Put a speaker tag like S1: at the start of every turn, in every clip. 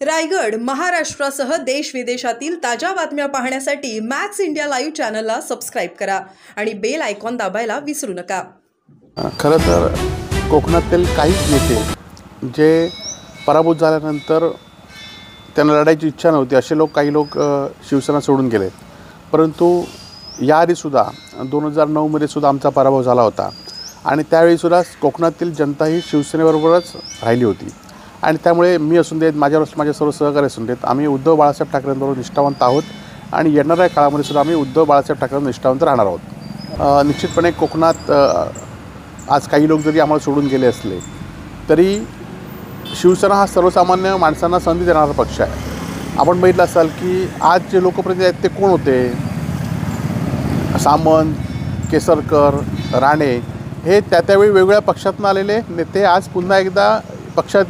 S1: रायगड, महाराष्ट्रासह देश विदेशातील ताज्या बातम्या पाहण्यासाठी मॅक्स इंडिया लाईव्ह चॅनलला सबस्क्राईब करा आणि बेल आयकॉन दाबायला विसरू नका।
S2: खरं तर कोकणातील काही नेते जे पराभूत झाल्यानंतर त्यांना लढायची इच्छा नव्हती असे काही लोक शिवसेना सोडून गेले। परंतु याआधीसुद्धा 2009 मध्ये सुद्धा आमचा पराभव झाला होता आणि त्यावेळी सुद्धा कोकणातील जनता ही शिवसेनेबरोबरच राहिली होती आणि त्यामुळे मी असून देत माझे सर्व सहकारी असून देत आम्ही उद्धव बाळासाहेब ठाकरेंबरोबर निष्ठावंत आहोत आणि येणाऱ्या काळामध्ये सुद्धा आम्ही उद्धव बाळासाहेब ठाकरेंवर निष्ठावंत राहणार आहोत। निश्चितपणे कोकणात आज काही लोक जरी आम्हाला सोडून गेले असले तरी शिवसेना हा सर्वसामान्य माणसांना संधी देणारा पक्ष आहे। आपण बघितलं असाल की आज जे लोकप्रतिनिधी आहेत ते कोण होते, सामंत, केसरकर, राणे हे त्यावेळी वेगवेगळ्या पक्षातून आलेले नेते आज पुन्हा एकदा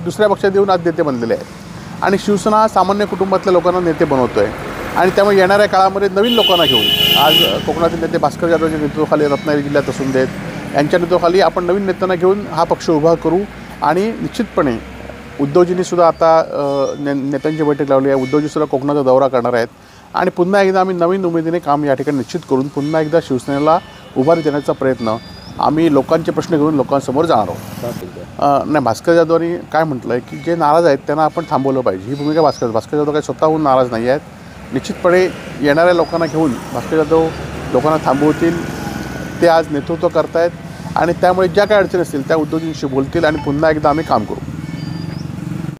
S2: दुसऱ्या पक्षात येऊन आज नेते बनलेले आहेत आणि शिवसेना हा सामान्य कुटुंबातल्या लोकांना नेते बनवतो आहे आणि त्यामुळे येणाऱ्या काळामध्ये नवीन लोकांना घेऊन आज कोकणातील नेते भास्कर जाधवच्या नेतृत्वाखाली, रत्नागिरी जिल्ह्यात असून देत यांच्या नेतृत्वाखाली आपण नवीन नेत्यांना घेऊन हा पक्ष उभा करू आणि निश्चितपणे उद्धवजींनीसुद्धा आता नेत्यांची बैठक लावली आहे। उद्धवजीसुद्धा कोकणाचा दौरा करणार आहेत आणि पुन्हा एकदा आम्ही नवीन उमेदीने काम या ठिकाणी निश्चित करून पुन्हा एकदा शिवसेनेला उभारी देण्याचा प्रयत्न आम्ही लोकांचे प्रश्न घेऊन लोकांसमोर जाणार आहोत। नाही, भास्कर जाधवांनी काय म्हटलं आहे की जे नाराज आहेत त्यांना आपण थांबवलं पाहिजे, ही भूमिका भास्कर जाधव काही स्वतःहून नाराज नाही आहेत। निश्चितपणे येणाऱ्या लोकांना घेऊन भास्कर जाधव लोकांना थांबवतील, ते आज नेतृत्व करतायत आणि त्यामुळे ज्या काही अडचणी असतील त्या उद्धवजींशी बोलतील आणि पुन्हा एकदा आम्ही काम करू।